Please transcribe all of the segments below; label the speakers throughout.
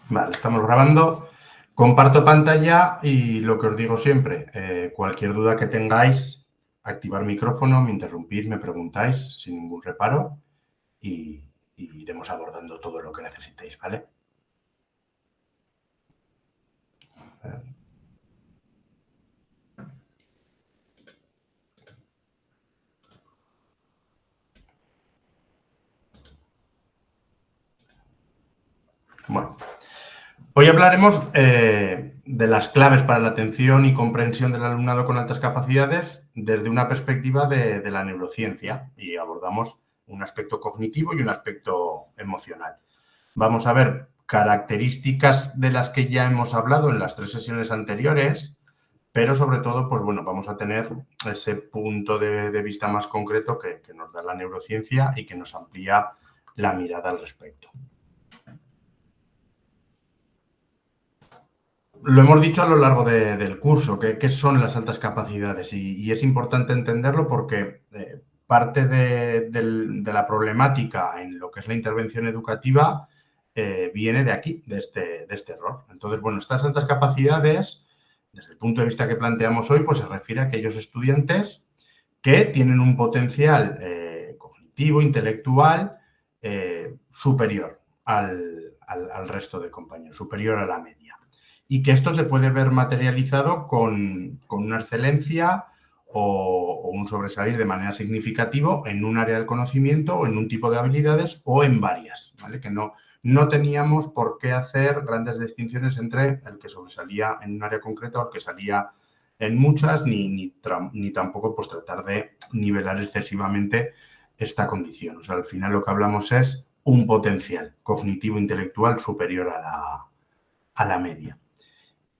Speaker 1: Vale, estamos grabando. Comparto pantalla y lo que os digo siempre, cualquier duda que tengáis, activar micrófono, me interrumpís, me preguntáis sin ningún reparo y iremos abordando todo lo que necesitéis, ¿vale? Bueno, hoy hablaremos de las claves para la atención y comprensión del alumnado con altas capacidades desde una perspectiva de la neurociencia y abordamos un aspecto cognitivo y un aspecto emocional. Vamos a ver características de las que ya hemos hablado en las 3 sesiones anteriores, pero sobre todo, pues bueno, vamos a tener ese punto de vista más concreto que nos da la neurociencia y que nos amplía la mirada al respecto. Lo hemos dicho a lo largo del curso, qué son las altas capacidades y es importante entenderlo porque parte de la problemática en lo que es la intervención educativa viene de aquí, de este error. Entonces, bueno, estas altas capacidades, desde el punto de vista que planteamos hoy, pues se refiere a aquellos estudiantes que tienen un potencial cognitivo, intelectual, superior al resto de compañeros, superior a la media. Y que esto se puede ver materializado con una excelencia o un sobresalir de manera significativa en un área del conocimiento o en un tipo de habilidades o en varias, ¿vale? Que no teníamos por qué hacer grandes distinciones entre el que sobresalía en un área concreta o el que salía en muchas, ni tampoco pues, tratar de nivelar excesivamente esta condición. O sea, al final lo que hablamos es un potencial cognitivo-intelectual superior a la media.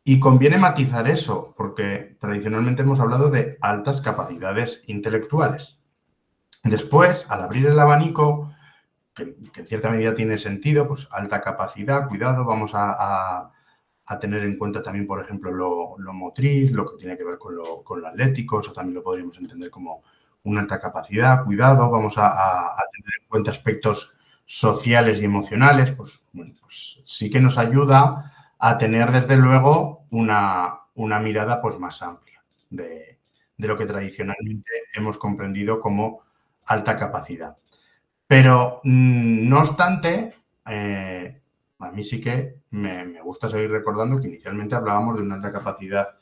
Speaker 1: Y conviene matizar eso, porque tradicionalmente hemos hablado de altas capacidades intelectuales. Después, al abrir el abanico, que en cierta medida tiene sentido, pues alta capacidad, cuidado, vamos a tener en cuenta también, por ejemplo, lo motriz, lo que tiene que ver con lo atlético, eso también lo podríamos entender como una alta capacidad, cuidado, vamos a tener en cuenta aspectos sociales y emocionales, pues, bueno, pues sí que nos ayuda a tener, desde luego, una mirada pues, más amplia de lo que tradicionalmente hemos comprendido como alta capacidad. Pero, no obstante, a mí sí que me gusta seguir recordando que inicialmente hablábamos de una alta capacidad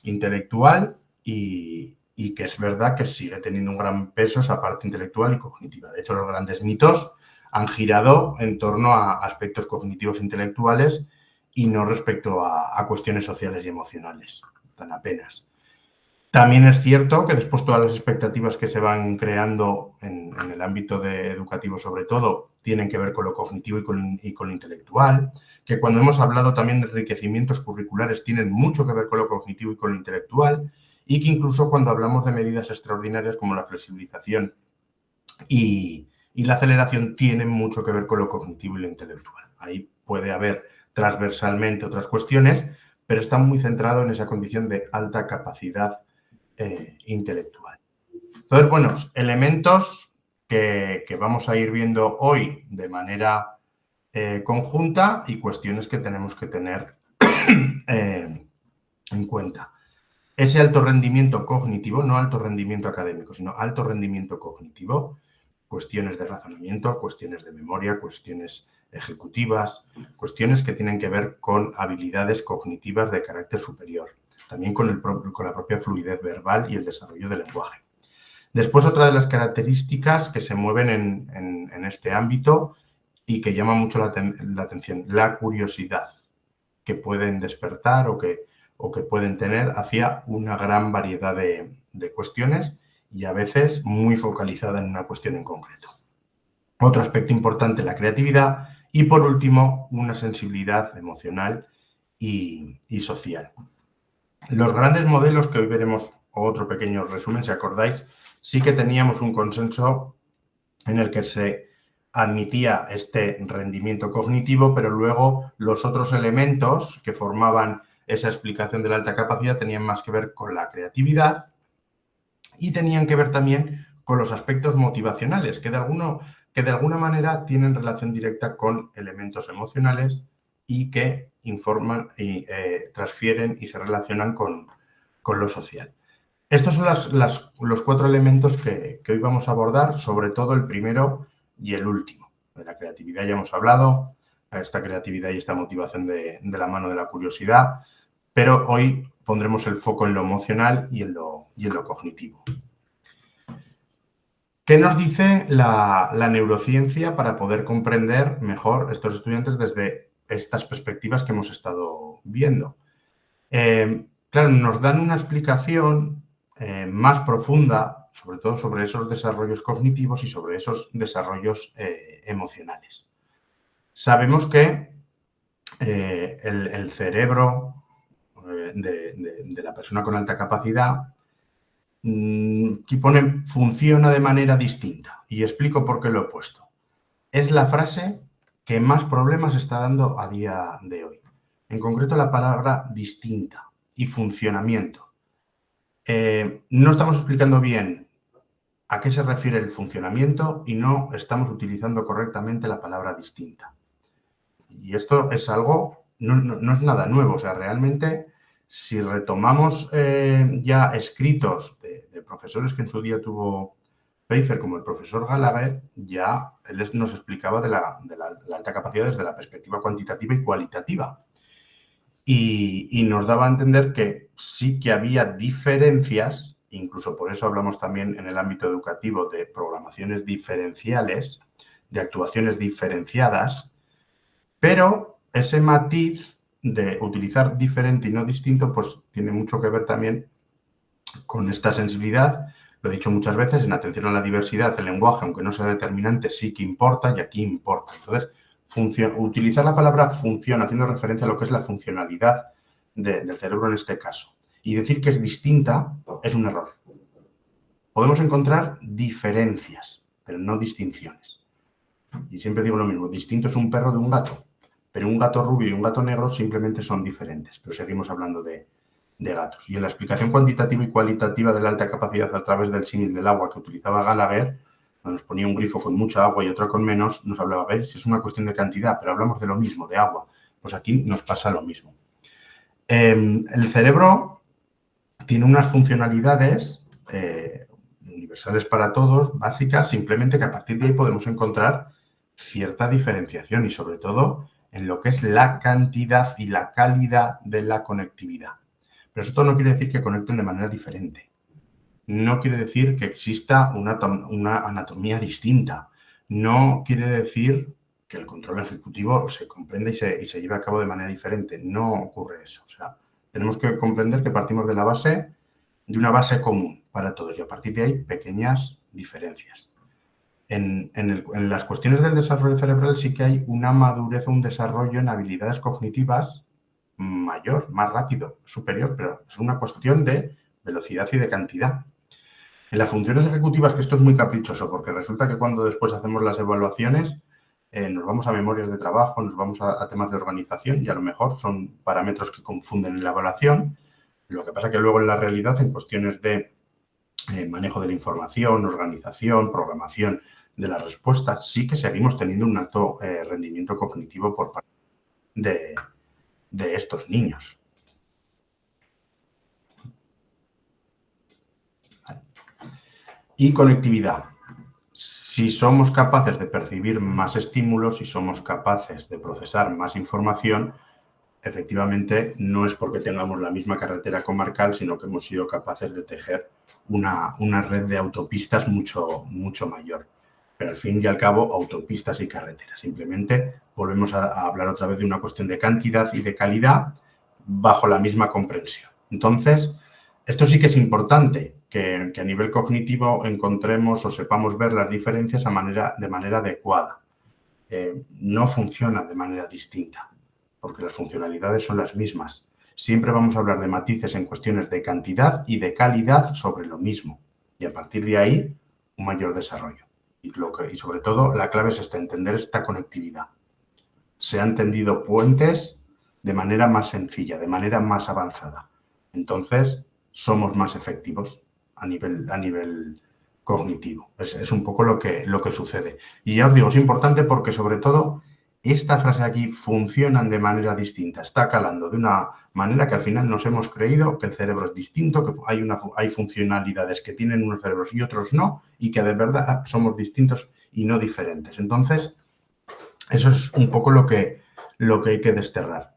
Speaker 1: intelectual y que es verdad que sigue teniendo un gran peso esa parte intelectual y cognitiva. De hecho, los grandes mitos han girado en torno a aspectos cognitivos intelectuales y no respecto a cuestiones sociales y emocionales, tan apenas. También es cierto que después todas las expectativas que se van creando en el ámbito educativo, sobre todo, tienen que ver con lo cognitivo y con lo intelectual, que cuando hemos hablado también de enriquecimientos curriculares tienen mucho que ver con lo cognitivo y con lo intelectual, y que incluso cuando hablamos de medidas extraordinarias como la flexibilización y la aceleración tienen mucho que ver con lo cognitivo y lo intelectual. Ahí puede haber transversalmente otras cuestiones, pero está muy centrado en esa condición de alta capacidad intelectual. Entonces, bueno, elementos que vamos a ir viendo hoy de manera conjunta y cuestiones que tenemos que tener en cuenta. Ese alto rendimiento cognitivo, no alto rendimiento académico, sino alto rendimiento cognitivo, cuestiones de razonamiento, cuestiones de memoria, cuestiones ejecutivas, cuestiones que tienen que ver con habilidades cognitivas de carácter superior, también con la propia fluidez verbal y el desarrollo del lenguaje. Después, otra de las características que se mueven en este ámbito y que llama mucho la atención, la curiosidad que pueden despertar o que pueden tener hacia una gran variedad de cuestiones y a veces muy focalizada en una cuestión en concreto. Otro aspecto importante, la creatividad. Y por último, una sensibilidad emocional y social. Los grandes modelos que hoy veremos, otro pequeño resumen, si acordáis, sí que teníamos un consenso en el que se admitía este rendimiento cognitivo, pero luego los otros elementos que formaban esa explicación de la alta capacidad tenían más que ver con la creatividad y tenían que ver también con los aspectos motivacionales, que de alguna manera tienen relación directa con elementos emocionales y que informan y transfieren y se relacionan con lo social. Estos son los 4 elementos que hoy vamos a abordar, sobre todo el primero y el último. De la creatividad ya hemos hablado, esta creatividad y esta motivación de la mano de la curiosidad, pero hoy pondremos el foco en lo emocional y en lo cognitivo. ¿Qué nos dice la neurociencia para poder comprender mejor estos estudiantes desde estas perspectivas que hemos estado viendo? Claro, nos dan una explicación más profunda, sobre todo sobre esos desarrollos cognitivos y sobre esos desarrollos emocionales. Sabemos que el cerebro de la persona con alta capacidad funciona de manera distinta. Y explico por qué lo he puesto. Es la frase que más problemas está dando a día de hoy. En concreto, la palabra distinta y funcionamiento. No estamos explicando bien a qué se refiere el funcionamiento y no estamos utilizando correctamente la palabra distinta. Y esto es algo, no es nada nuevo. O sea, realmente, si retomamos ya escritos de profesores que en su día tuvo Pfeiffer, como el profesor Gallagher, ya él nos explicaba de la alta capacidad desde la perspectiva cuantitativa y cualitativa. Y nos daba a entender que sí que había diferencias, incluso por eso hablamos también en el ámbito educativo de programaciones diferenciales, de actuaciones diferenciadas, pero ese matiz de utilizar diferente y no distinto, pues tiene mucho que ver también con esta sensibilidad. Lo he dicho muchas veces, en atención a la diversidad, el lenguaje, aunque no sea determinante, sí que importa y aquí importa. Entonces, utilizar la palabra función haciendo referencia a lo que es la funcionalidad del cerebro en este caso y decir que es distinta es un error. Podemos encontrar diferencias, pero no distinciones. Y siempre digo lo mismo, distinto es un perro de un gato, pero un gato rubio y un gato negro simplemente son diferentes, pero seguimos hablando de gatos. Y en la explicación cuantitativa y cualitativa de la alta capacidad a través del símil del agua que utilizaba Gallagher, nos ponía un grifo con mucha agua y otro con menos, nos hablaba, ¿ves? Es una cuestión de cantidad, pero hablamos de lo mismo, de agua. Pues aquí nos pasa lo mismo. El cerebro tiene unas funcionalidades universales para todos, básicas, simplemente que a partir de ahí podemos encontrar cierta diferenciación y sobre todo en lo que es la cantidad y la calidad de la conectividad. Pero esto no quiere decir que conecten de manera diferente. No quiere decir que exista una anatomía distinta. No quiere decir que el control ejecutivo se comprenda y se lleve a cabo de manera diferente. No ocurre eso. O sea, tenemos que comprender que partimos de una base común para todos y a partir de ahí pequeñas diferencias. En las cuestiones del desarrollo cerebral sí que hay una madurez o un desarrollo en habilidades cognitivas mayor, más rápido, superior, pero es una cuestión de velocidad y de cantidad. En las funciones ejecutivas, que esto es muy caprichoso, porque resulta que cuando después hacemos las evaluaciones, nos vamos a memorias de trabajo, nos vamos a temas de organización y a lo mejor son parámetros que confunden en la evaluación. Lo que pasa que luego en la realidad, en cuestiones de manejo de la información, organización, programación de las respuestas, sí que seguimos teniendo un alto rendimiento cognitivo por parte de estos niños. Y conectividad. Si somos capaces de percibir más estímulos, si somos capaces de procesar más información, efectivamente no es porque tengamos la misma carretera comarcal, sino que hemos sido capaces de tejer una red de autopistas mucho mayor. Pero al fin y al cabo, autopistas y carreteras. Simplemente volvemos a hablar otra vez de una cuestión de cantidad y de calidad bajo la misma comprensión. Entonces, esto sí que es importante, que a nivel cognitivo encontremos o sepamos ver las diferencias de manera adecuada. No funciona de manera distinta, porque las funcionalidades son las mismas. Siempre vamos a hablar de matices en cuestiones de cantidad y de calidad sobre lo mismo. Y a partir de ahí, un mayor desarrollo. Y sobre todo, la clave es entender esta conectividad. Se han tendido puentes de manera más sencilla, de manera más avanzada. Entonces, somos más efectivos a nivel cognitivo. Es un poco lo que sucede. Y ya os digo, es importante porque, sobre todo, esta frase aquí funcionan de manera distinta, está calando de una manera que al final nos hemos creído que el cerebro es distinto, que hay funcionalidades que tienen unos cerebros y otros no, y que de verdad somos distintos y no diferentes. Entonces, eso es un poco lo que hay que desterrar.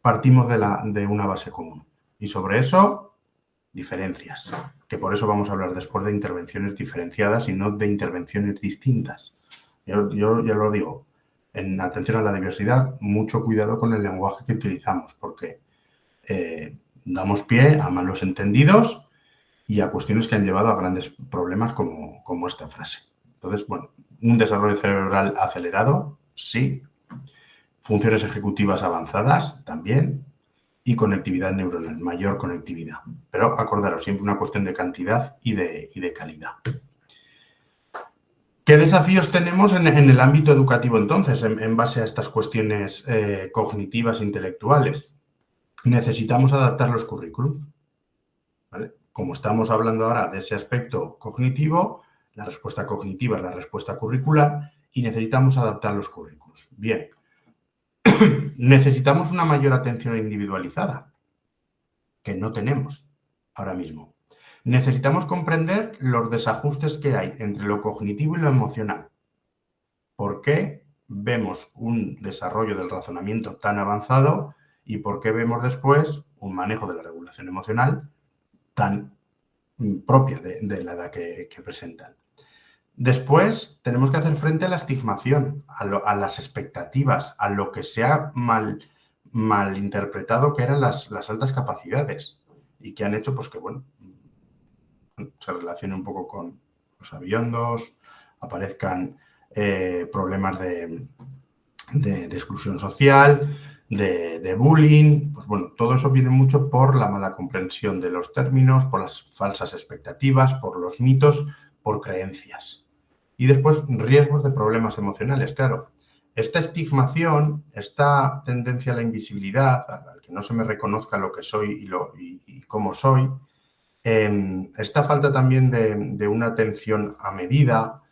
Speaker 1: Partimos de una base común. Y sobre eso, diferencias. Que por eso vamos a hablar después de intervenciones diferenciadas y no de intervenciones distintas. Yo ya lo digo, en atención a la diversidad, mucho cuidado con el lenguaje que utilizamos, porque damos pie a malos entendidos y a cuestiones que han llevado a grandes problemas como esta frase. Entonces, bueno, un desarrollo cerebral acelerado, sí. Funciones ejecutivas avanzadas, también. Y conectividad neuronal, mayor conectividad. Pero acordaros, siempre una cuestión de cantidad y de calidad. ¿Qué desafíos tenemos en el ámbito educativo entonces, en base a estas cuestiones cognitivas e intelectuales? Necesitamos adaptar los currículums, ¿vale? Como estamos hablando ahora de ese aspecto cognitivo, la respuesta cognitiva es la respuesta curricular y necesitamos adaptar los currículums. Bien, necesitamos una mayor atención individualizada, que no tenemos ahora mismo. Necesitamos comprender los desajustes que hay entre lo cognitivo y lo emocional. ¿Por qué vemos un desarrollo del razonamiento tan avanzado y por qué vemos después un manejo de la regulación emocional tan propia de la edad que presentan? Después tenemos que hacer frente a la estigmación, a las expectativas, a lo que se ha mal interpretado que eran las altas capacidades y que han hecho pues que, bueno, se relacione un poco con los aviondos, aparezcan problemas de exclusión social, de bullying. Pues bueno, todo eso viene mucho por la mala comprensión de los términos, por las falsas expectativas, por los mitos, por creencias. Y después, riesgos de problemas emocionales, claro. Esta estigmación, esta tendencia a la invisibilidad, al que no se me reconozca lo que soy y cómo soy, esta falta también de una atención a medida,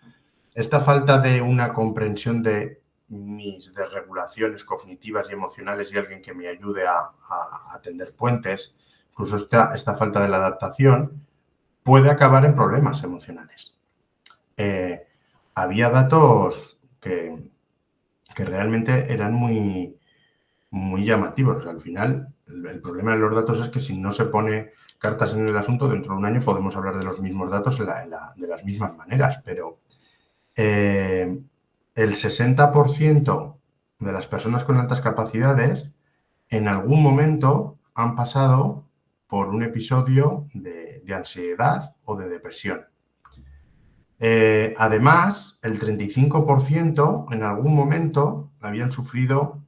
Speaker 1: esta falta de una comprensión de mis desregulaciones cognitivas y emocionales y alguien que me ayude a tender puentes, incluso esta falta de la adaptación, puede acabar en problemas emocionales. Había datos que realmente eran muy llamativos. Al final, el problema de los datos es que si no se pone cartas en el asunto, dentro de un año podemos hablar de los mismos datos de las mismas maneras, pero el 60% de las personas con altas capacidades en algún momento han pasado por un episodio de ansiedad o de depresión. Además, el 35% en algún momento habían sufrido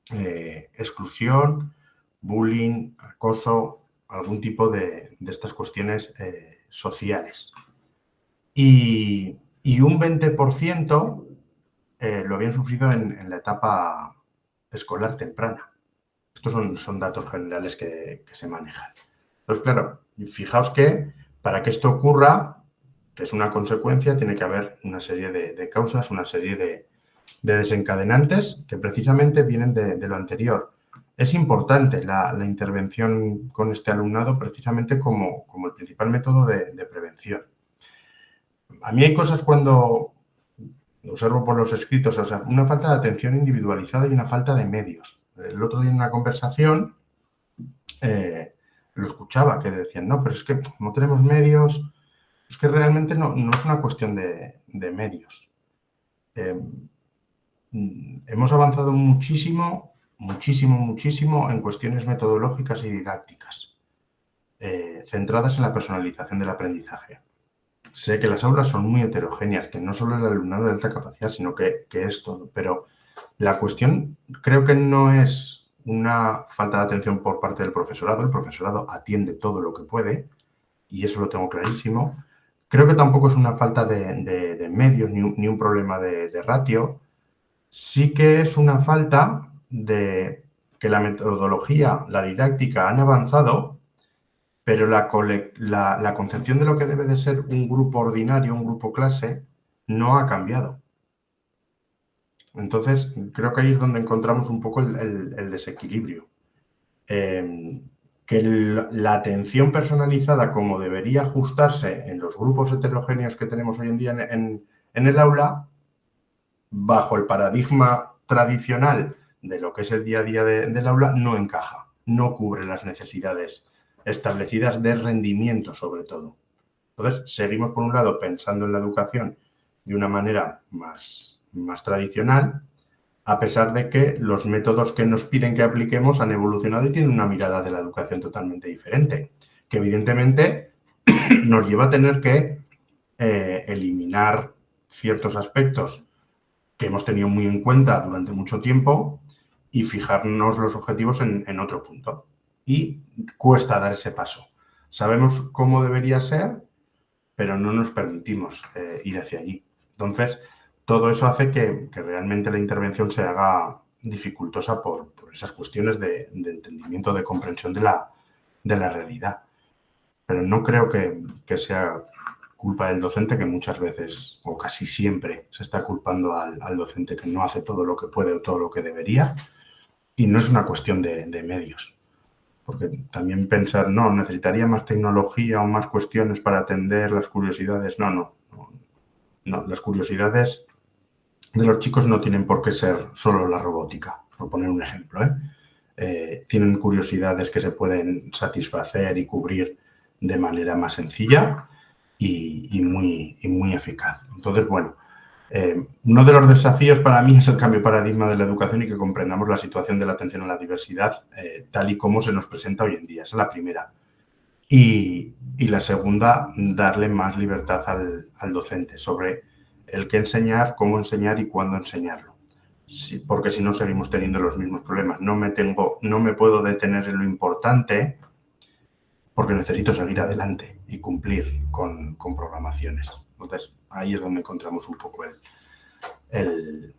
Speaker 1: exclusión, bullying, acoso, algún tipo de estas cuestiones sociales. Y un 20% lo habían sufrido en la etapa escolar temprana. Estos son datos generales que se manejan. Entonces, claro, fijaos que para que esto ocurra, que es una consecuencia, tiene que haber una serie de causas, una serie de desencadenantes que precisamente vienen de lo anterior. Es importante la intervención con este alumnado precisamente como el principal método de prevención. A mí hay cosas cuando observo por los escritos, o sea, una falta de atención individualizada y una falta de medios. El otro día en una conversación lo escuchaba, que decían, no, pero es que no tenemos medios, es que realmente no es una cuestión de medios. Hemos avanzado muchísimo en cuestiones metodológicas y didácticas, centradas en la personalización del aprendizaje. Sé que las aulas son muy heterogéneas, que no solo el alumnado de alta capacidad, sino que es todo, pero la cuestión creo que no es una falta de atención por parte del profesorado. El profesorado atiende todo lo que puede y eso lo tengo clarísimo. Creo que tampoco es una falta de medios ni un problema de ratio. Sí que es una falta de que la metodología, la didáctica han avanzado, pero la concepción de lo que debe de ser un grupo ordinario, un grupo clase, no ha cambiado. Entonces, creo que ahí es donde encontramos un poco el desequilibrio. Que la atención personalizada, como debería ajustarse en los grupos heterogéneos que tenemos hoy en día en el aula, bajo el paradigma tradicional de lo que es el día a día del aula, no encaja, no cubre las necesidades establecidas de rendimiento, sobre todo. Entonces, seguimos, por un lado, pensando en la educación de una manera más tradicional, a pesar de que los métodos que nos piden que apliquemos han evolucionado y tienen una mirada de la educación totalmente diferente, que evidentemente nos lleva a tener que eliminar ciertos aspectos que hemos tenido muy en cuenta durante mucho tiempo y fijarnos los objetivos en otro punto. Y cuesta dar ese paso. Sabemos cómo debería ser, pero no nos permitimos ir hacia allí. Entonces, todo eso hace que realmente la intervención se haga dificultosa por esas cuestiones de entendimiento, de comprensión de la realidad. Pero no creo que sea culpa del docente, que muchas veces, o casi siempre, se está culpando al docente que no hace todo lo que puede o todo lo que debería. Y no es una cuestión de medios. Porque también pensar, no, necesitaría más tecnología o más cuestiones para atender las curiosidades. No. Las curiosidades de los chicos no tienen por qué ser solo la robótica, por poner un ejemplo. Tienen curiosidades que se pueden satisfacer y cubrir de manera más sencilla y muy eficaz. Entonces, bueno, uno de los desafíos para mí es el cambio de paradigma de la educación y que comprendamos la situación de la atención a la diversidad tal y como se nos presenta hoy en día. Esa es la primera. Y la segunda, darle más libertad al docente sobre el qué enseñar, cómo enseñar y cuándo enseñarlo. Sí, porque si no seguimos teniendo los mismos problemas. No me puedo detener en lo importante porque necesito seguir adelante y cumplir con programaciones. Entonces, ahí es donde encontramos un poco el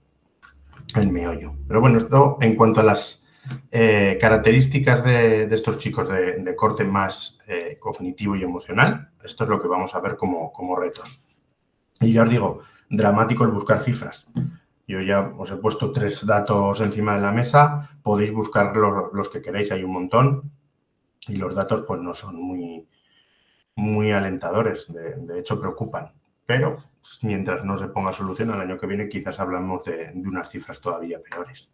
Speaker 1: meollo. Pero bueno, esto en cuanto a las características de estos chicos de corte más cognitivo y emocional, esto es lo que vamos a ver como retos. Y ya os digo, dramático el buscar cifras. Yo ya os he puesto 3 datos encima de la mesa, podéis buscar los que queráis, hay un montón, y los datos pues no son muy alentadores, de hecho preocupan. Pero mientras no se ponga solución, el año que viene quizás hablamos de unas cifras todavía peores.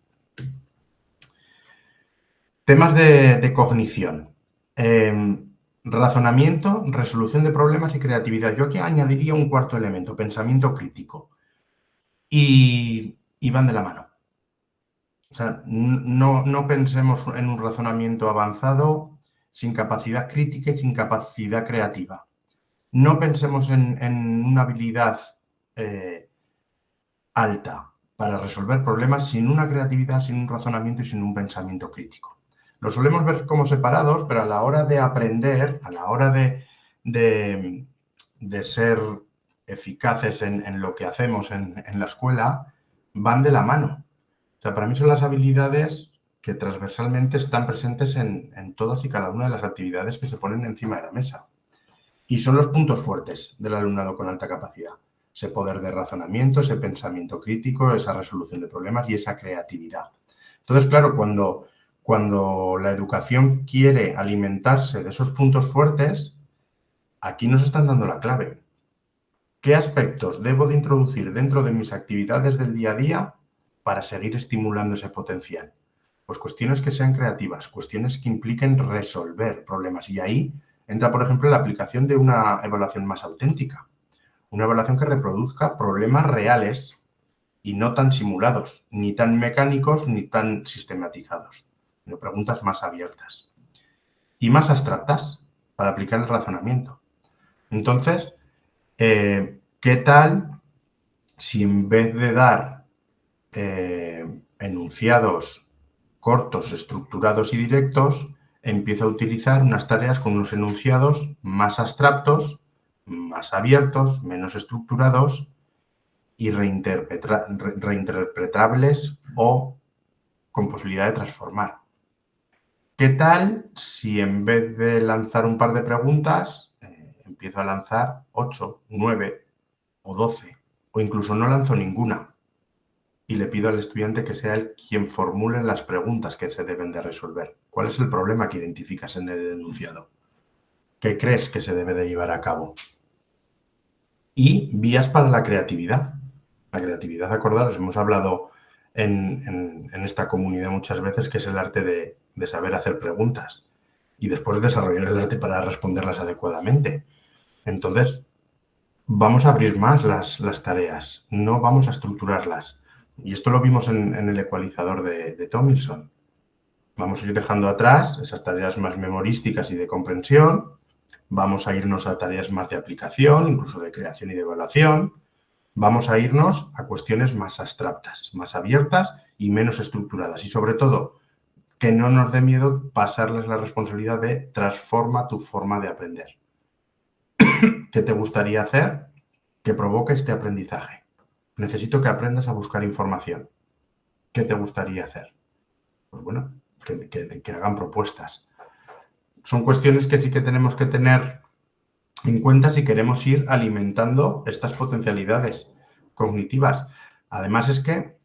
Speaker 1: Temas de cognición. Razonamiento, resolución de problemas y creatividad. Yo aquí añadiría un cuarto elemento, pensamiento crítico. Y van de la mano. O sea, no pensemos en un razonamiento avanzado sin capacidad crítica y sin capacidad creativa. No pensemos en una habilidad alta para resolver problemas sin una creatividad, sin un razonamiento y sin un pensamiento crítico. Lo solemos ver como separados, pero a la hora de aprender, a la hora de ser eficaces en lo que hacemos en la escuela, van de la mano. O sea, para mí son las habilidades que transversalmente están presentes en todas y cada una de las actividades que se ponen encima de la mesa. Y son los puntos fuertes del alumnado con alta capacidad. Ese poder de razonamiento, ese pensamiento crítico, esa resolución de problemas y esa creatividad. Entonces, claro, cuando la educación quiere alimentarse de esos puntos fuertes, aquí nos están dando la clave. ¿Qué aspectos debo de introducir dentro de mis actividades del día a día para seguir estimulando ese potencial? Pues cuestiones que sean creativas, cuestiones que impliquen resolver problemas. Y ahí entra, por ejemplo, la aplicación de una evaluación más auténtica. Una evaluación que reproduzca problemas reales y no tan simulados, ni tan mecánicos, ni tan sistematizados. Sino preguntas más abiertas y más abstractas para aplicar el razonamiento. Entonces, ¿qué tal si en vez de dar enunciados cortos, estructurados y directos, empiezo a utilizar unas tareas con unos enunciados más abstractos, más abiertos, menos estructurados y reinterpretables o con posibilidad de transformar? ¿Qué tal si en vez de lanzar un par de preguntas, empiezo a lanzar 8, 9 o 12? O incluso no lanzo ninguna y le pido al estudiante que sea él quien formule las preguntas que se deben de resolver. ¿Cuál es el problema que identificas en el enunciado? ¿Qué crees que se debe de llevar a cabo? Y vías para la creatividad. La creatividad, acordaros, hemos hablado en esta comunidad muchas veces, que es el arte de saber hacer preguntas y después desarrollar el arte para responderlas adecuadamente. Entonces, vamos a abrir más las tareas, no vamos a estructurarlas. Y esto lo vimos en el ecualizador de Tomlinson. Vamos a ir dejando atrás esas tareas más memorísticas y de comprensión. Vamos a irnos a tareas más de aplicación, incluso de creación y de evaluación. Vamos a irnos a cuestiones más abstractas, más abiertas y menos estructuradas. Y sobre todo, que no nos dé miedo pasarles la responsabilidad de transforma tu forma de aprender. ¿Qué te gustaría hacer que provoque este aprendizaje? Necesito que aprendas a buscar información. ¿Qué te gustaría hacer? Pues bueno, que hagan propuestas. Son cuestiones que sí que tenemos que tener en cuenta si queremos ir alimentando estas potencialidades cognitivas. Además es que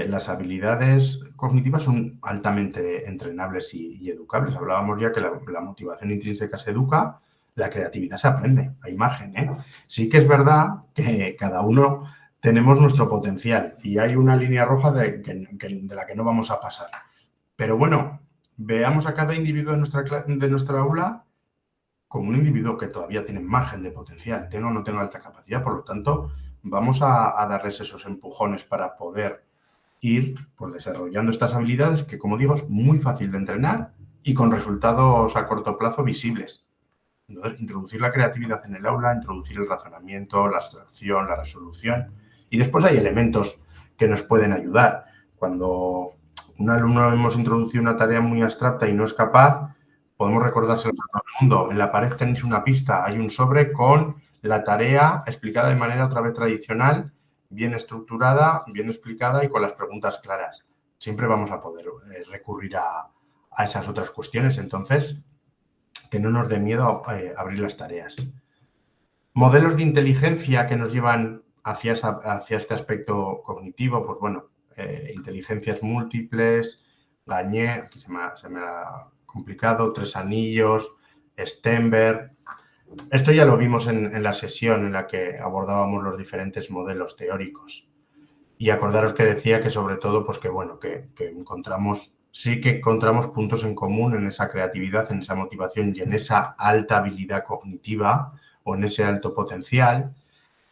Speaker 1: las habilidades cognitivas son altamente entrenables y educables. Hablábamos ya que la motivación intrínseca se educa, la creatividad se aprende, hay margen, ¿eh? Sí que es verdad que cada uno tenemos nuestro potencial y hay una línea roja de la que no vamos a pasar. Pero bueno, veamos a cada individuo de nuestra aula como un individuo que todavía tiene margen de potencial, tenga o no tenga alta capacidad. Por lo tanto, vamos a darles esos empujones para poder ir pues, desarrollando estas habilidades que, como digo, es muy fácil de entrenar y con resultados a corto plazo visibles. Entonces, introducir la creatividad en el aula, introducir el razonamiento, la abstracción, la resolución. Y después hay elementos que nos pueden ayudar. Cuando un alumno hemos introducido una tarea muy abstracta y no es capaz, podemos recordárselo a todo el mundo. En la pared tenéis una pista, hay un sobre con la tarea explicada de manera otra vez tradicional, bien estructurada, bien explicada y con las preguntas claras. Siempre vamos a poder recurrir a esas otras cuestiones. Entonces, que no nos dé miedo abrir las tareas. Modelos de inteligencia que nos llevan hacia este aspecto cognitivo, pues bueno, inteligencias múltiples, Gagné, aquí se me ha complicado, Tres Anillos, Stenberg. Esto ya lo vimos en la sesión en la que abordábamos los diferentes modelos teóricos. Y acordaros que decía que sobre todo, pues que bueno, que sí que encontramos puntos en común en esa creatividad, en esa motivación y en esa alta habilidad cognitiva o en ese alto potencial,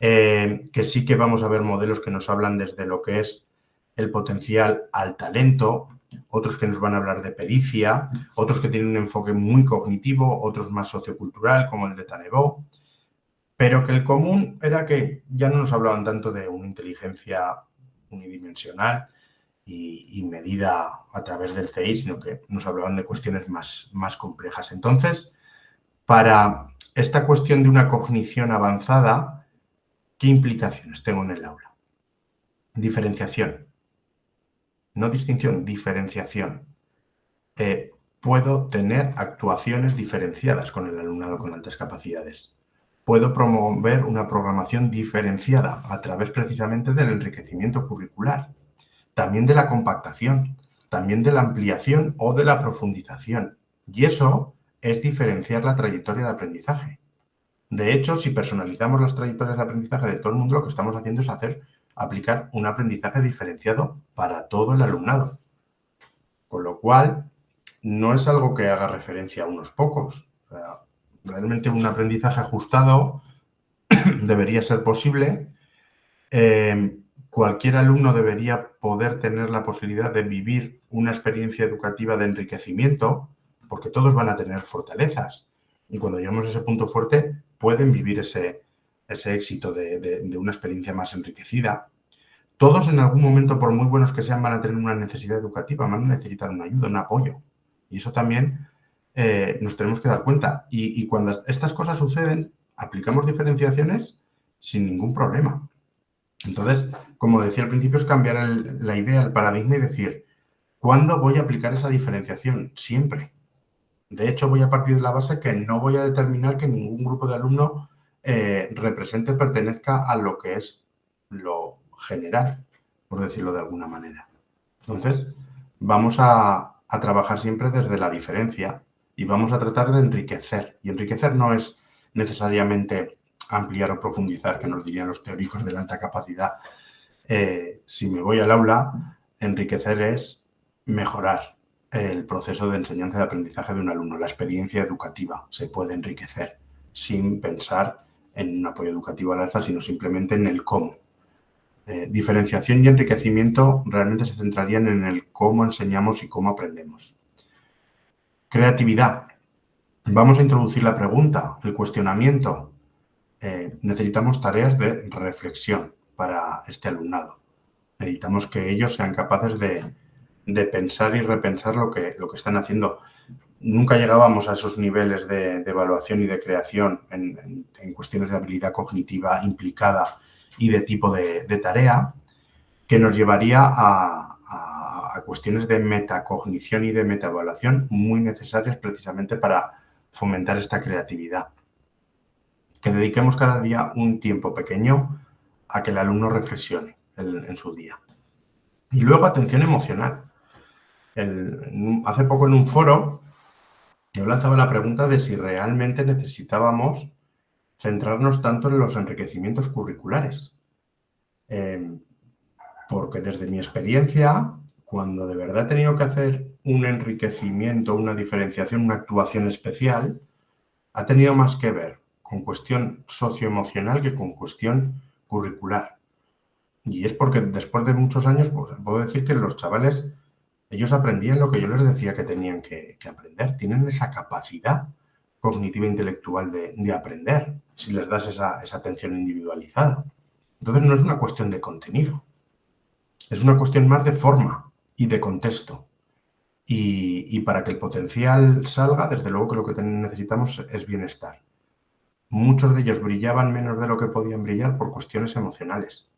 Speaker 1: que sí que vamos a ver modelos que nos hablan desde lo que es el potencial al talento, otros que nos van a hablar de pericia, otros que tienen un enfoque muy cognitivo, otros más sociocultural, como el de Tanebó, pero que el común era que ya no nos hablaban tanto de una inteligencia unidimensional y medida a través del CI, sino que nos hablaban de cuestiones más complejas. Entonces, para esta cuestión de una cognición avanzada, ¿qué implicaciones tengo en el aula? Diferenciación. No distinción, diferenciación. Puedo tener actuaciones diferenciadas con el alumnado con altas capacidades. Puedo promover una programación diferenciada a través precisamente del enriquecimiento curricular, también de la compactación, también de la ampliación o de la profundización. Y eso es diferenciar la trayectoria de aprendizaje. De hecho, si personalizamos las trayectorias de aprendizaje de todo el mundo, lo que estamos haciendo es aplicar un aprendizaje diferenciado para todo el alumnado. Con lo cual, no es algo que haga referencia a unos pocos. O sea, realmente un aprendizaje ajustado debería ser posible. Cualquier alumno debería poder tener la posibilidad de vivir una experiencia educativa de enriquecimiento, porque todos van a tener fortalezas. Y cuando llegamos a ese punto fuerte, pueden vivir ese éxito de una experiencia más enriquecida. Todos en algún momento, por muy buenos que sean, van a tener una necesidad educativa, van a necesitar una ayuda, un apoyo. Y eso también nos tenemos que dar cuenta. Y cuando estas cosas suceden, aplicamos diferenciaciones sin ningún problema. Entonces, como decía al principio, es cambiar la idea, el paradigma y decir, ¿cuándo voy a aplicar esa diferenciación? Siempre. De hecho, voy a partir de la base que no voy a determinar que ningún grupo de alumnos represente, pertenezca a lo que es lo general. por decirlo de alguna manera. Entonces, vamos a trabajar siempre desde la diferencia y vamos a tratar de enriquecer. Y enriquecer no es necesariamente ampliar o profundizar, que nos dirían los teóricos de la alta capacidad. Si me voy al aula, enriquecer es mejorar el proceso de enseñanza y de aprendizaje de un alumno. La experiencia educativa se puede enriquecer sin pensar en un apoyo educativo al alza, sino simplemente en el cómo. Diferenciación y enriquecimiento realmente se centrarían en el cómo enseñamos y cómo aprendemos. Creatividad. Vamos a introducir la pregunta, el cuestionamiento. Necesitamos tareas de reflexión para este alumnado. Necesitamos que ellos sean capaces de pensar y repensar lo que están haciendo. Nunca llegábamos a esos niveles de evaluación y de creación en cuestiones de habilidad cognitiva implicada y de tipo de tarea, que nos llevaría a cuestiones de metacognición y de metaevaluación muy necesarias precisamente para fomentar esta creatividad. Que dediquemos cada día un tiempo pequeño a que el alumno reflexione en su día. Y luego atención emocional. Hace poco en un foro yo lanzaba la pregunta de si realmente necesitábamos centrarnos tanto en los enriquecimientos curriculares. Porque desde mi experiencia, cuando de verdad he tenido que hacer un enriquecimiento, una diferenciación, una actuación especial, ha tenido más que ver con cuestión socioemocional que con cuestión curricular. Y es porque después de muchos años, pues, puedo decir que los chavales, ellos aprendían lo que yo les decía que tenían que aprender. Tienen esa capacidad cognitiva e intelectual de aprender, si les das esa atención individualizada. Entonces no es una cuestión de contenido, es una cuestión más de forma y de contexto. Y para que el potencial salga, desde luego que lo que necesitamos es bienestar. Muchos de ellos brillaban menos de lo que podían brillar por cuestiones emocionales,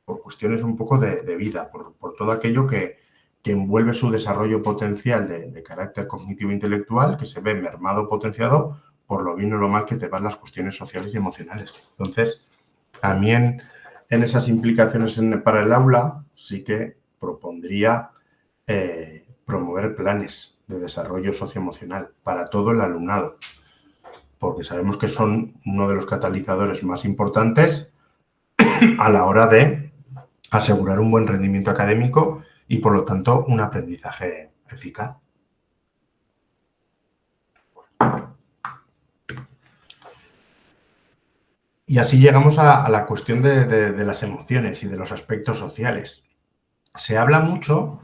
Speaker 1: por cuestiones un poco de vida, por todo aquello que envuelve su desarrollo potencial de carácter cognitivo e intelectual, que se ve mermado o potenciado por lo bien o lo mal que te van las cuestiones sociales y emocionales. Entonces, también en esas implicaciones para el aula sí que propondría promover planes de desarrollo socioemocional para todo el alumnado, porque sabemos que son uno de los catalizadores más importantes a la hora de asegurar un buen rendimiento académico y, por lo tanto, un aprendizaje eficaz. Y así llegamos a la cuestión de las emociones y de los aspectos sociales. Se habla mucho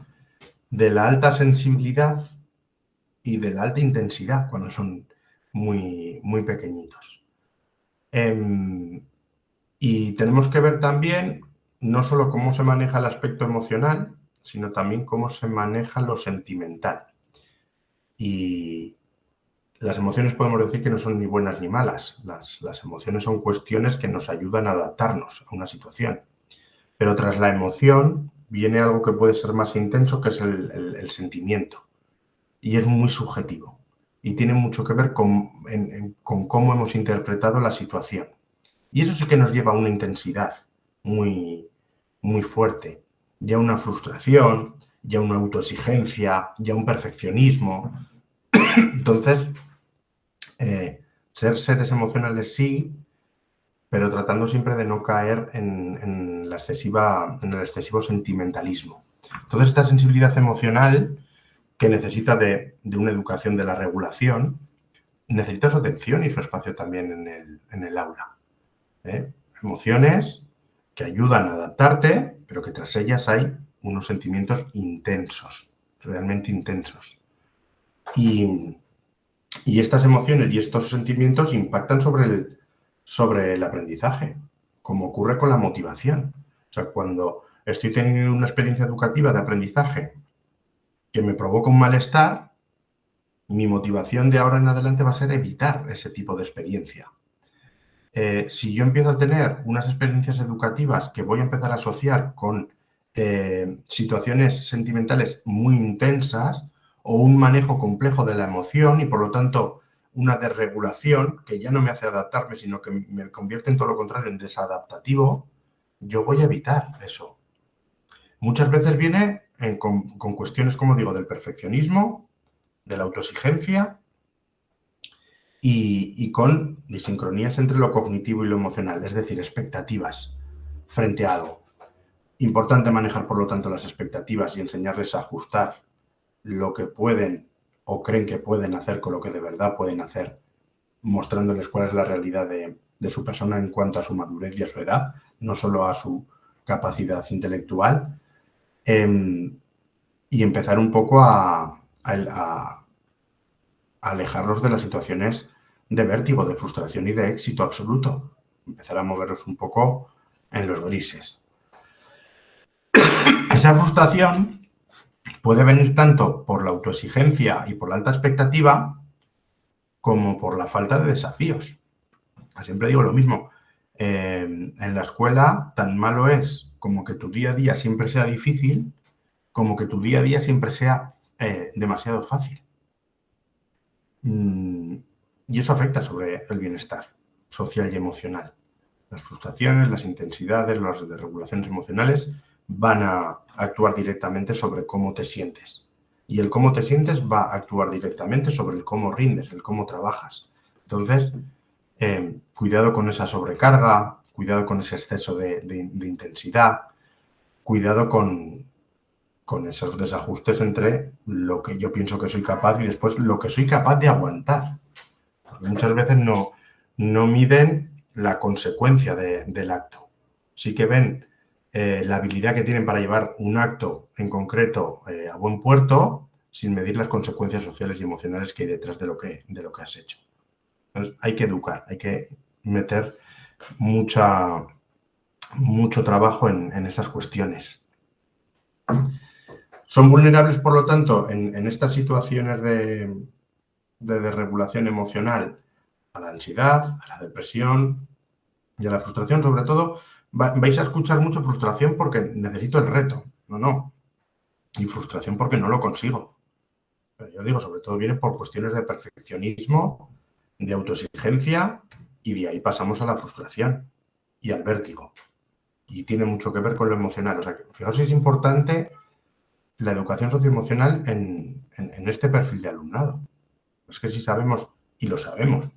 Speaker 1: de la alta sensibilidad y de la alta intensidad cuando son muy, muy pequeñitos. Y tenemos que ver también no solo cómo se maneja el aspecto emocional, sino también cómo se maneja lo sentimental. Y las emociones podemos decir que no son ni buenas ni malas. Las emociones son cuestiones que nos ayudan a adaptarnos a una situación. Pero tras la emoción viene algo que puede ser más intenso, que es el sentimiento. Y es muy subjetivo. Y tiene mucho que ver con cómo hemos interpretado la situación. Y eso sí que nos lleva a una intensidad muy, muy fuerte. Ya una frustración, ya una autoexigencia, ya un perfeccionismo. Entonces, ser seres emocionales sí, pero tratando siempre de no caer en el excesivo sentimentalismo. Entonces, esta sensibilidad emocional que necesita de una educación de la regulación, necesita su atención y su espacio también en el aula. Emociones que ayudan a adaptarte, pero que tras ellas hay unos sentimientos intensos, realmente intensos. Y estas emociones y estos sentimientos impactan sobre el aprendizaje, como ocurre con la motivación. O sea, cuando estoy teniendo una experiencia educativa de aprendizaje que me provoca un malestar, mi motivación de ahora en adelante va a ser evitar ese tipo de experiencia. Si yo empiezo a tener unas experiencias educativas que voy a empezar a asociar con situaciones sentimentales muy intensas o un manejo complejo de la emoción y, por lo tanto, una desregulación que ya no me hace adaptarme, sino que me convierte en todo lo contrario, en desadaptativo, yo voy a evitar eso. muchas veces viene con cuestiones, como digo, del perfeccionismo, de la autoexigencia y con disincronías entre lo cognitivo y lo emocional, es decir, expectativas frente a algo. Importante manejar, por lo tanto, las expectativas y enseñarles a ajustar lo que pueden o creen que pueden hacer con lo que de verdad pueden hacer, mostrándoles cuál es la realidad de su persona en cuanto a su madurez y a su edad, no solo a su capacidad intelectual, y empezar un poco a alejarlos de las situaciones de vértigo, de frustración y de éxito absoluto. Empezar a moverlos un poco en los grises. Esa frustración puede venir tanto por la autoexigencia y por la alta expectativa como por la falta de desafíos. Siempre digo lo mismo. En la escuela tan malo es como que tu día a día siempre sea difícil, como que tu día a día siempre sea demasiado fácil. Y eso afecta sobre el bienestar social y emocional. Las frustraciones, las intensidades, las desregulaciones emocionales van a actuar directamente sobre cómo te sientes. Y el cómo te sientes va a actuar directamente sobre el cómo rindes, el cómo trabajas. Entonces, cuidado con esa sobrecarga, cuidado con ese exceso de intensidad, cuidado con esos desajustes entre lo que yo pienso que soy capaz y después lo que soy capaz de aguantar. Porque muchas veces no miden la consecuencia del acto. Sí que ven la habilidad que tienen para llevar un acto en concreto a buen puerto sin medir las consecuencias sociales y emocionales que hay detrás de lo que has hecho. Entonces, hay que educar, hay que meter mucho trabajo en esas cuestiones. Son vulnerables, por lo tanto, en estas situaciones de desregulación emocional a la ansiedad, a la depresión y a la frustración. Sobre todo, vais a escuchar mucho frustración porque necesito el reto. No. Y frustración porque no lo consigo. Pero yo digo, sobre todo viene por cuestiones de perfeccionismo, de autoexigencia, y de ahí pasamos a la frustración y al vértigo. Y tiene mucho que ver con lo emocional. O sea, que fijaos si es importante la educación socioemocional en este perfil de alumnado. Es que si sabemos, y lo sabemos,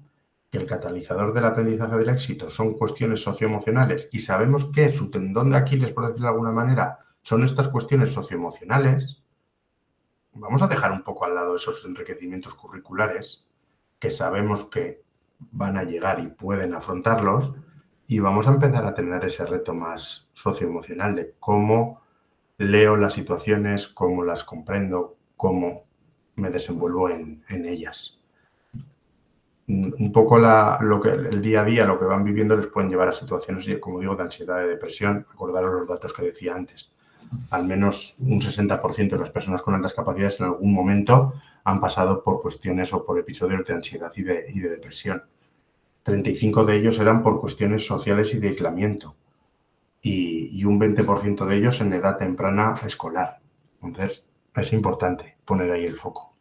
Speaker 1: que el catalizador del aprendizaje del éxito son cuestiones socioemocionales y sabemos que su tendón de Aquiles, por decirlo de alguna manera, son estas cuestiones socioemocionales, vamos a dejar un poco al lado esos enriquecimientos curriculares que sabemos que van a llegar y pueden afrontarlos y vamos a empezar a tener ese reto más socioemocional de cómo leo las situaciones, cómo las comprendo, cómo me desenvuelvo en ellas. Un poco el día a día, lo que van viviendo, les pueden llevar a situaciones, como digo, de ansiedad, de depresión. Acordaros los datos que decía antes. Al menos un 60% de las personas con altas capacidades en algún momento han pasado por cuestiones o por episodios de ansiedad y de depresión. 35 de ellos eran por cuestiones sociales y de aislamiento. Y un 20% de ellos en edad temprana escolar. Entonces, es importante poner ahí el foco.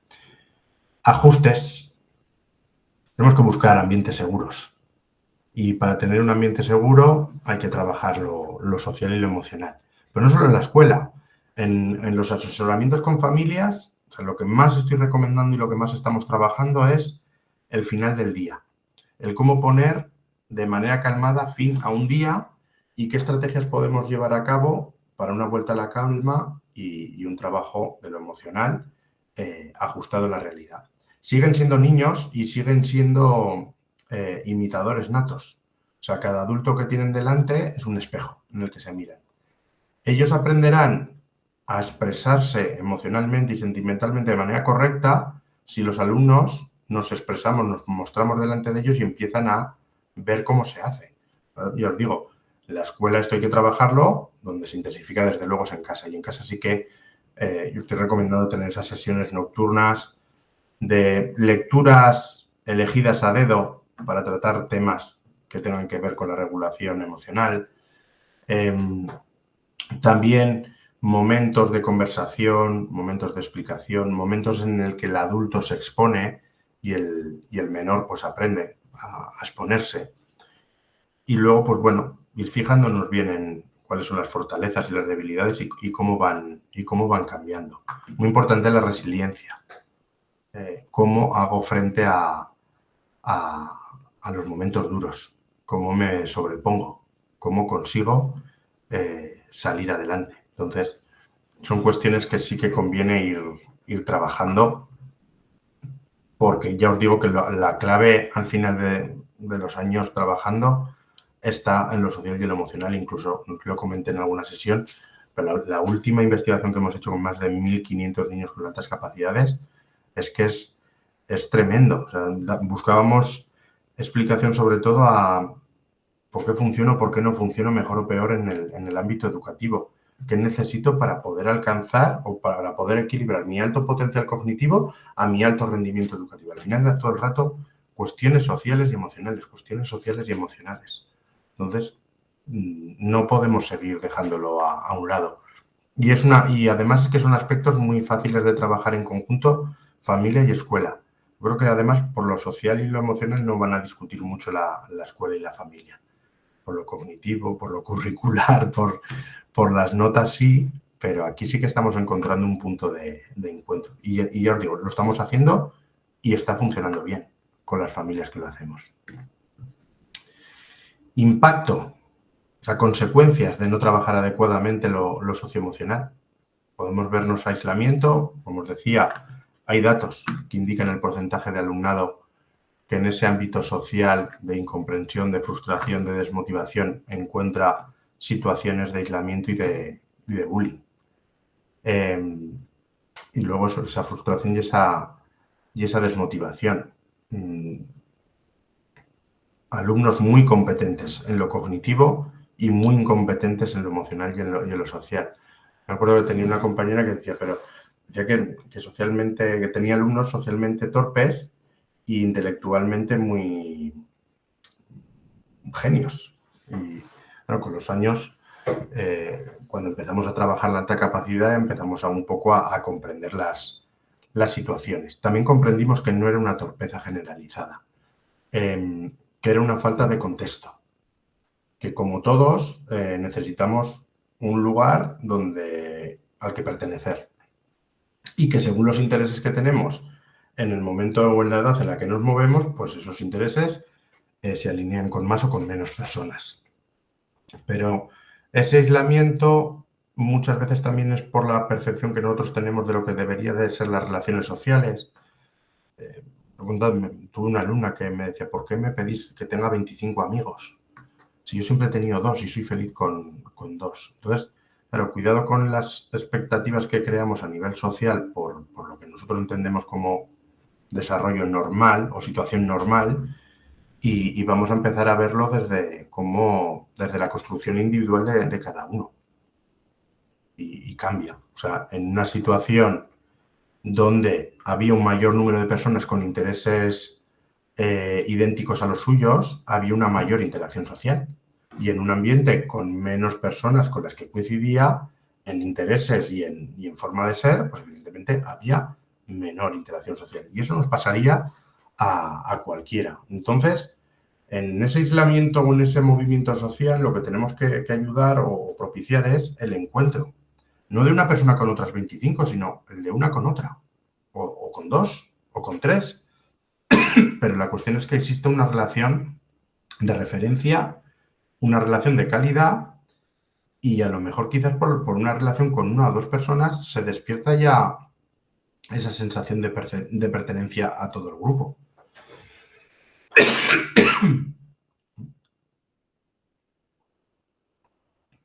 Speaker 1: Ajustes. Tenemos que buscar ambientes seguros. Y para tener un ambiente seguro hay que trabajar lo social y lo emocional. Pero no solo en la escuela. En los asesoramientos con familias, o sea, lo que más estoy recomendando y lo que más estamos trabajando es el final del día. El cómo poner de manera calmada fin a un día y qué estrategias podemos llevar a cabo para una vuelta a la calma y un trabajo de lo emocional ajustado a la realidad. Siguen siendo niños y siguen siendo imitadores natos. O sea, cada adulto que tienen delante es un espejo en el que se miran. Ellos aprenderán a expresarse emocionalmente y sentimentalmente de manera correcta si los alumnos nos expresamos, nos mostramos delante de ellos y empiezan a ver cómo se hace. Yo os digo, en la escuela esto hay que trabajarlo, donde se intensifica desde luego es en casa. Y en casa sí que yo estoy recomendando tener esas sesiones nocturnas de lecturas elegidas a dedo para tratar temas que tengan que ver con la regulación emocional. También momentos de conversación, momentos de explicación, momentos en el que el adulto se expone y el menor pues aprende a exponerse. Y luego, pues bueno, ir fijándonos bien cuáles son las fortalezas y las debilidades y cómo van cambiando. Muy importante la resiliencia. Cómo hago frente a los momentos duros, cómo me sobrepongo, cómo consigo salir adelante. Entonces, son cuestiones que sí que conviene ir trabajando, porque ya os digo que la clave al final de los años trabajando está en lo social y en lo emocional. Incluso lo comenté en alguna sesión, pero la última investigación que hemos hecho con más de 1.500 niños con altas capacidades es que es tremendo. O sea, buscábamos explicación sobre todo a por qué funciona o por qué no funciona mejor o peor en el ámbito educativo. ¿Qué necesito para poder alcanzar o para poder equilibrar mi alto potencial cognitivo a mi alto rendimiento educativo? Al final era todo el rato cuestiones sociales y emocionales, cuestiones sociales y emocionales. Entonces, no podemos seguir dejándolo a un lado. Y además es que son aspectos muy fáciles de trabajar en conjunto, familia y escuela. Creo que además por lo social y lo emocional no van a discutir mucho la escuela y la familia. Por lo cognitivo, por lo curricular, por las notas sí, pero aquí sí que estamos encontrando un punto de encuentro. Y ya os digo, lo estamos haciendo y está funcionando bien con las familias que lo hacemos. Impacto. O sea, consecuencias de no trabajar adecuadamente lo socioemocional. Podemos vernos aislamiento, como os decía, hay datos que indican el porcentaje de alumnado que en ese ámbito social de incomprensión, de frustración, de desmotivación, encuentra situaciones de aislamiento y de bullying. Y luego esa frustración y esa desmotivación. Alumnos muy competentes en lo cognitivo y muy incompetentes en lo emocional y en lo social. Me acuerdo que tenía una compañera que decía, que socialmente, que tenía alumnos socialmente torpes e intelectualmente muy genios. Y bueno, con los años, cuando empezamos a trabajar la alta capacidad, empezamos un poco a comprender las situaciones. También comprendimos que no era una torpeza generalizada, que era una falta de contexto, que como todos necesitamos un lugar al que pertenecer y que según los intereses que tenemos en el momento o en la edad en la que nos movemos, pues esos intereses se alinean con más o con menos personas. Pero ese aislamiento muchas veces también es por la percepción que nosotros tenemos de lo que debería de ser las relaciones sociales. Tuve una alumna que me decía, ¿por qué me pedís que tenga 25 amigos? Si yo siempre he tenido 2 y soy feliz con 2. Entonces, claro, cuidado con las expectativas que creamos a nivel social por lo que nosotros entendemos como desarrollo normal o situación normal y vamos a empezar a verlo desde la construcción individual de cada uno. Y cambia. O sea, en una situación donde había un mayor número de personas con intereses idénticos a los suyos, había una mayor interacción social. Y en un ambiente con menos personas con las que coincidía, en intereses y en forma de ser, pues evidentemente había menor interacción social. Y eso nos pasaría a cualquiera. Entonces, en ese aislamiento o en ese movimiento social, lo que tenemos que ayudar o propiciar es el encuentro. No de una persona con otras 25, sino el de una con otra. O con 2, o con 3. Pero la cuestión es que existe una relación de referencia, una relación de calidad y a lo mejor quizás por una relación con 1 o 2 personas se despierta ya esa sensación de pertenencia a todo el grupo.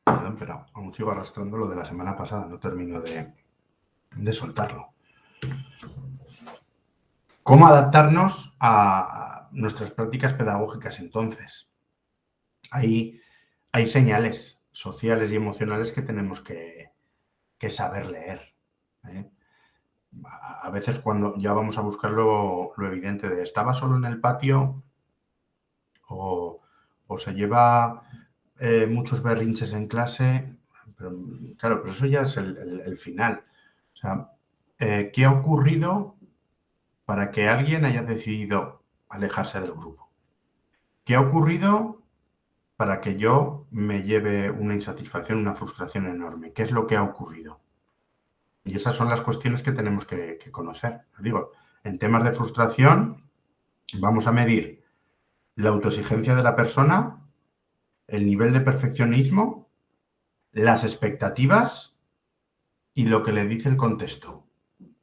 Speaker 1: Perdón, pero aún sigo arrastrando lo de la semana pasada, no termino de soltarlo. ¿Cómo adaptarnos a nuestras prácticas pedagógicas entonces? Hay señales sociales y emocionales que tenemos que saber leer. A veces cuando ya vamos a buscar lo evidente de estaba solo en el patio o se lleva muchos berrinches en clase, pero eso ya es el final. O sea, ¿qué ha ocurrido para que alguien haya decidido alejarse del grupo? ¿Qué ha ocurrido para que yo me lleve una insatisfacción, una frustración enorme. ¿Qué es lo que ha ocurrido? Y esas son las cuestiones que tenemos que conocer. Os digo, en temas de frustración vamos a medir la autoexigencia de la persona, el nivel de perfeccionismo, las expectativas y lo que le dice el contexto.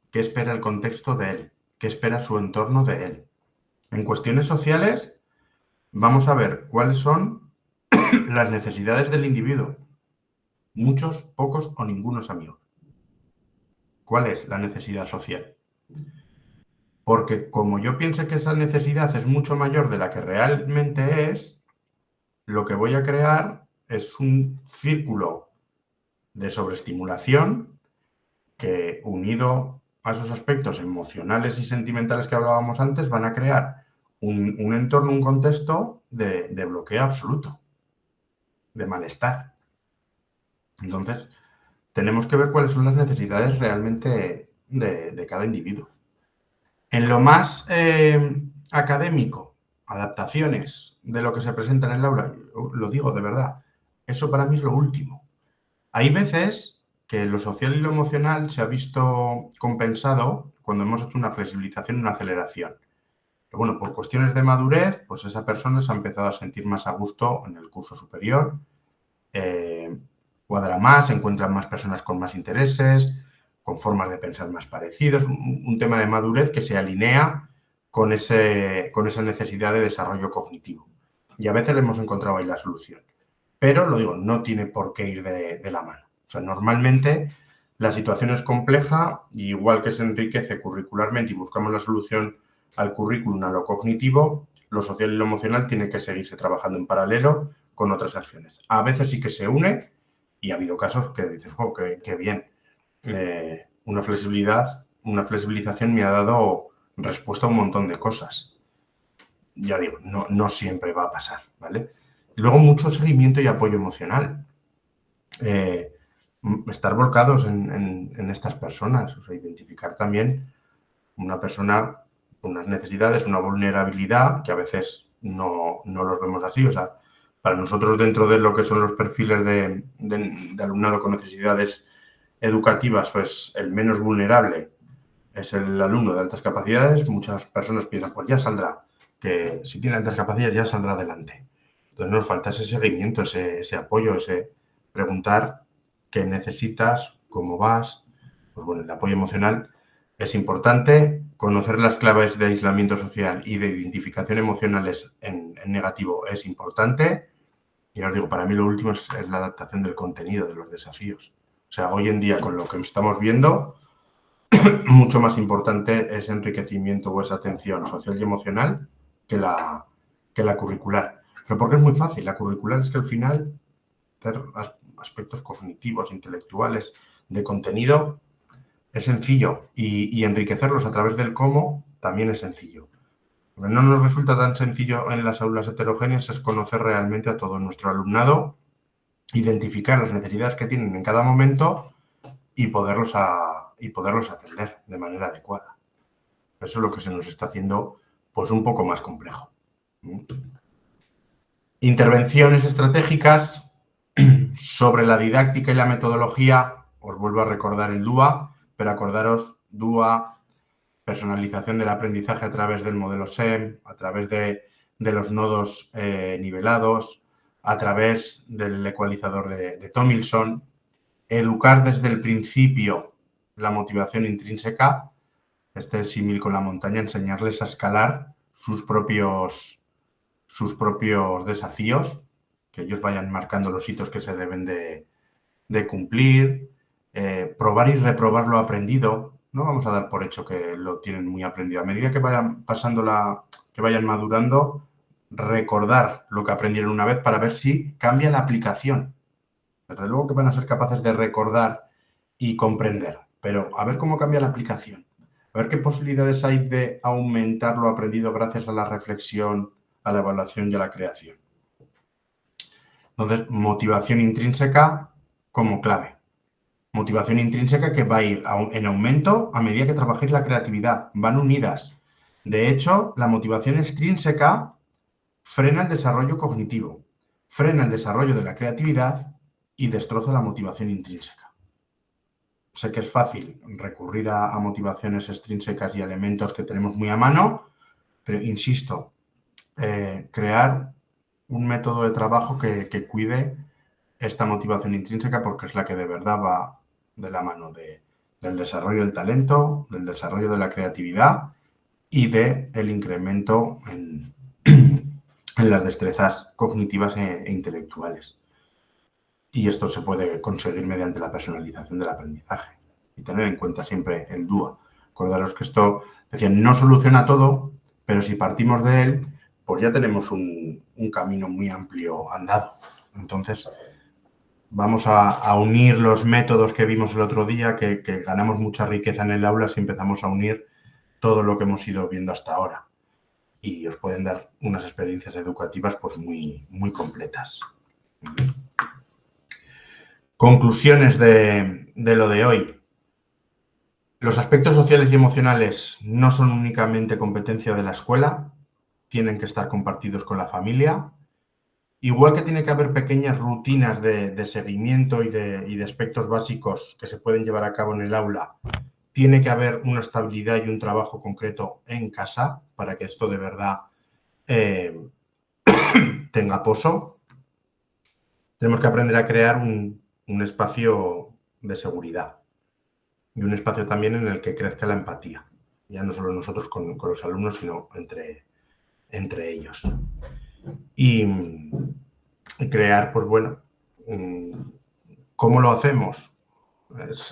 Speaker 1: ¿Qué espera el contexto de él? ¿Qué espera su entorno de él? En cuestiones sociales vamos a ver cuáles son las necesidades del individuo. Muchos, pocos o ningunos amigos. ¿Cuál es la necesidad social? Porque como yo piense que esa necesidad es mucho mayor de la que realmente es, lo que voy a crear es un círculo de sobreestimulación que, unido a esos aspectos emocionales y sentimentales que hablábamos antes, van a crear un entorno, un contexto de bloqueo absoluto, de malestar. Entonces, tenemos que ver cuáles son las necesidades realmente de cada individuo. En lo más académico, adaptaciones de lo que se presenta en el aula, lo digo de verdad, eso para mí es lo último. Hay veces que lo social y lo emocional se ha visto compensado cuando hemos hecho una flexibilización, una aceleración. Pero bueno, por cuestiones de madurez, pues esa persona se ha empezado a sentir más a gusto en el curso superior, cuadra más, encuentra más personas con más intereses, con formas de pensar más parecidos, un tema de madurez que se alinea con esa necesidad de desarrollo cognitivo. Y a veces le hemos encontrado ahí la solución. Pero, lo digo, no tiene por qué ir de la mano. O sea, normalmente la situación es compleja, y igual que se enriquece curricularmente y buscamos la solución al currículum, a lo cognitivo, lo social y lo emocional tiene que seguirse trabajando en paralelo con otras acciones. A veces sí que se une, y ha habido casos que dices, oh, qué bien, una flexibilización me ha dado respuesta a un montón de cosas. Ya digo, no siempre va a pasar, ¿vale? Y luego mucho seguimiento y apoyo emocional. Estar volcados en estas personas, o sea, identificar también una persona con unas necesidades, una vulnerabilidad, que a veces no los vemos así. O sea, para nosotros, dentro de lo que son los perfiles de alumnado con necesidades educativas, pues el menos vulnerable es el alumno de altas capacidades. Muchas personas piensan, pues ya saldrá, que si tiene altas capacidades ya saldrá adelante. Entonces nos falta ese seguimiento, ese apoyo, ese preguntar qué necesitas, cómo vas. Pues bueno, el apoyo emocional es importante. Conocer las claves de aislamiento social y de identificación emocionales en negativo es importante. Y os digo, para mí lo último es la adaptación del contenido, de los desafíos. O sea, hoy en día, con lo que estamos viendo, mucho más importante ese enriquecimiento o esa atención social y emocional que la curricular. Pero porque es muy fácil. La curricular es que al final hacer aspectos cognitivos, intelectuales, de contenido, es sencillo, y enriquecerlos a través del cómo también es sencillo. Lo que no nos resulta tan sencillo en las aulas heterogéneas es conocer realmente a todo nuestro alumnado, identificar las necesidades que tienen en cada momento y poderlos atender de manera adecuada. Eso es lo que se nos está haciendo pues un poco más complejo. Intervenciones estratégicas sobre la didáctica y la metodología. Os vuelvo a recordar el DUA, pero acordaros, DUA, personalización del aprendizaje a través del modelo SEM, a través de los nodos nivelados, a través del ecualizador de Tomlinson. Educar desde el principio la motivación intrínseca, este símil con la montaña, enseñarles a escalar sus propios desafíos, que ellos vayan marcando los hitos que se deben de cumplir, probar y reprobar lo aprendido. No vamos a dar por hecho que lo tienen muy aprendido. A medida que vayan que vayan madurando, recordar lo que aprendieron una vez para ver si cambia la aplicación. Desde luego que van a ser capaces de recordar y comprender, pero a ver cómo cambia la aplicación. A ver qué posibilidades hay de aumentar lo aprendido gracias a la reflexión, a la evaluación y a la creación. Entonces, motivación intrínseca como clave. Motivación intrínseca que va a ir en aumento a medida que trabajéis la creatividad. Van unidas. De hecho, la motivación extrínseca frena el desarrollo cognitivo. frena el desarrollo de la creatividad y destroza la motivación intrínseca. Sé que es fácil recurrir a motivaciones extrínsecas y elementos que tenemos muy a mano, pero insisto, crear un método de trabajo que cuide esta motivación intrínseca, porque es la que de verdad va de la mano del desarrollo del talento, del desarrollo de la creatividad y del incremento en las destrezas cognitivas e intelectuales. Y esto se puede conseguir mediante la personalización del aprendizaje y tener en cuenta siempre el DUA. Acordaros que esto, decían, no soluciona todo, pero si partimos de él, pues ya tenemos un camino muy amplio andado. Entonces, vamos a unir los métodos que vimos el otro día, que ganamos mucha riqueza en el aula si empezamos a unir todo lo que hemos ido viendo hasta ahora. Y os pueden dar unas experiencias educativas pues muy, muy completas. Conclusiones de lo de hoy. Los aspectos sociales y emocionales no son únicamente competencia de la escuela, tienen que estar compartidos con la familia. Igual que tiene que haber pequeñas rutinas de seguimiento y de aspectos básicos que se pueden llevar a cabo en el aula, tiene que haber una estabilidad y un trabajo concreto en casa para que esto de verdad tenga poso. Tenemos que aprender a crear un espacio de seguridad y un espacio también en el que crezca la empatía, ya no solo nosotros con los alumnos, sino entre ellos. Y crear, pues bueno, ¿cómo lo hacemos?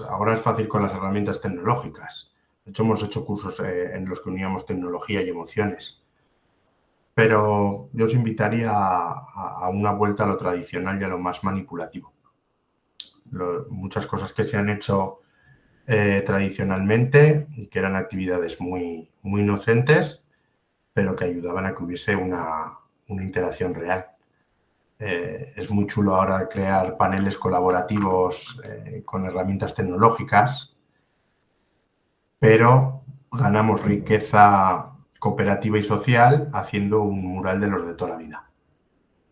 Speaker 1: Ahora es fácil con las herramientas tecnológicas. De hecho, hemos hecho cursos en los que uníamos tecnología y emociones. Pero yo os invitaría a una vuelta a lo tradicional y a lo más manipulativo. Muchas cosas que se han hecho tradicionalmente y que eran actividades muy, muy inocentes, pero que ayudaban a que hubiese una interacción real. Es muy chulo ahora crear paneles colaborativos con herramientas tecnológicas, pero ganamos riqueza cooperativa y social haciendo un mural de los de toda la vida,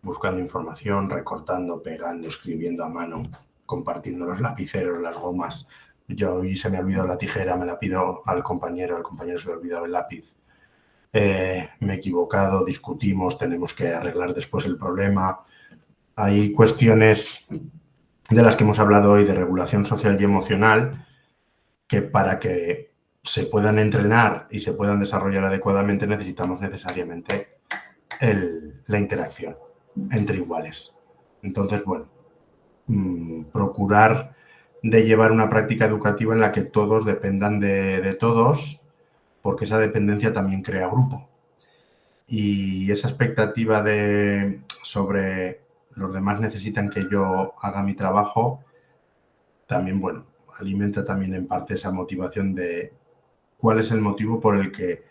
Speaker 1: buscando información, recortando, pegando, escribiendo a mano, compartiendo los lapiceros, las gomas. Yo hoy se me ha olvidado la tijera, me la pido al compañero se le ha olvidado el lápiz. Me he equivocado, discutimos, tenemos que arreglar después el problema. Hay cuestiones de las que hemos hablado hoy de regulación social y emocional que para que se puedan entrenar y se puedan desarrollar adecuadamente necesitamos necesariamente la interacción entre iguales. Entonces, bueno, procurar de llevar una práctica educativa en la que todos dependan de todos, porque esa dependencia también crea grupo. Y esa expectativa sobre los demás necesitan que yo haga mi trabajo, también, bueno, alimenta también en parte esa motivación de cuál es el motivo por el que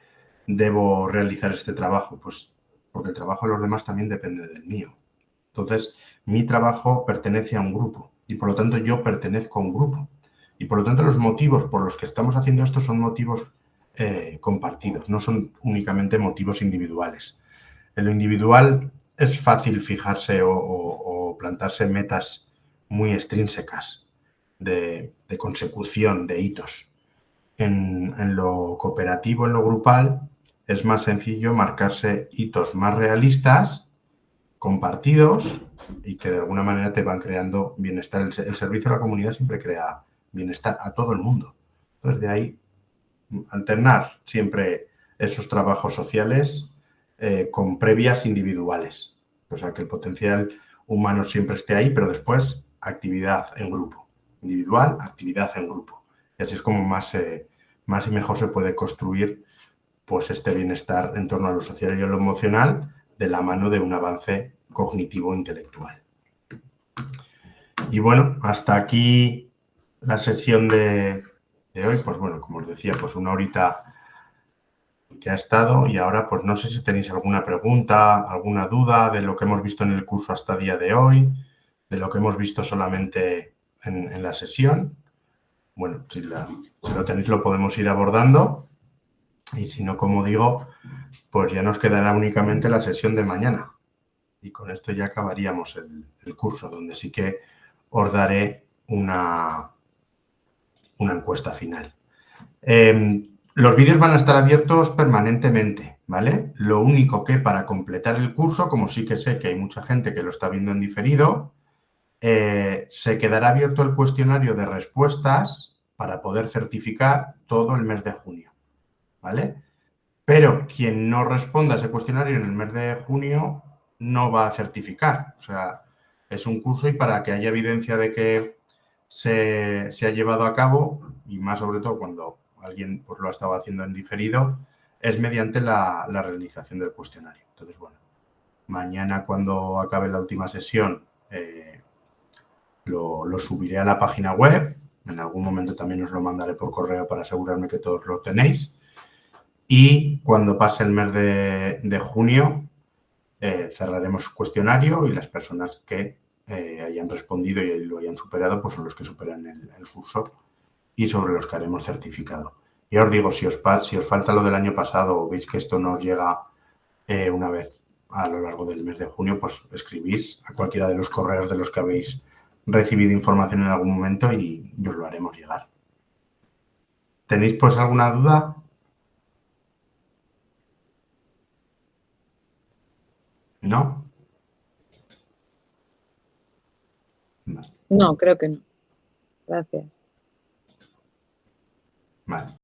Speaker 1: debo realizar este trabajo. Pues porque el trabajo de los demás también depende del mío. Entonces, mi trabajo pertenece a un grupo y por lo tanto yo pertenezco a un grupo. Y por lo tanto los motivos por los que estamos haciendo esto son motivos compartidos, no son únicamente motivos individuales. En lo individual es fácil fijarse o plantarse metas muy extrínsecas de consecución de hitos. En lo cooperativo, en lo grupal, es más sencillo marcarse hitos más realistas, compartidos y que de alguna manera te van creando bienestar. El servicio a la comunidad siempre crea bienestar a todo el mundo. Entonces, de ahí, alternar siempre esos trabajos sociales con previas individuales. O sea, que el potencial humano siempre esté ahí, pero después actividad en grupo. Individual, actividad en grupo. Y así es como más y mejor se puede construir pues, este bienestar en torno a lo social y a lo emocional de la mano de un avance cognitivo-intelectual. Y bueno, hasta aquí la sesión de hoy. Pues bueno, como os decía, pues una horita que ha estado y ahora pues no sé si tenéis alguna pregunta, alguna duda de lo que hemos visto en el curso hasta el día de hoy, de lo que hemos visto solamente en la sesión. Bueno, si lo tenéis lo podemos ir abordando y si no, como digo, pues ya nos quedará únicamente la sesión de mañana. Y con esto ya acabaríamos el curso, donde sí que os daré una encuesta final. Los vídeos van a estar abiertos permanentemente, ¿vale? Lo único que para completar el curso, como sí que sé que hay mucha gente que lo está viendo en diferido, se quedará abierto el cuestionario de respuestas para poder certificar todo el mes de junio, ¿vale? Pero quien no responda a ese cuestionario en el mes de junio no va a certificar. O sea, es un curso y para que haya evidencia de que se ha llevado a cabo, y más sobre todo cuando alguien pues, lo ha estado haciendo en diferido, es mediante la realización del cuestionario. Entonces, bueno, mañana cuando acabe la última sesión lo subiré a la página web. En algún momento también os lo mandaré por correo para asegurarme que todos lo tenéis. Y cuando pase el mes de junio, cerraremos cuestionario y las personas que hayan respondido y lo hayan superado, pues son los que superan el curso y sobre los que haremos certificado. Ya os digo, si os falta lo del año pasado o veis que esto no os llega una vez a lo largo del mes de junio, pues escribís a cualquiera de los correos de los que habéis recibido información en algún momento y os lo haremos llegar. ¿Tenéis pues alguna duda? ¿No?
Speaker 2: No, creo que no. Gracias.
Speaker 1: Vale.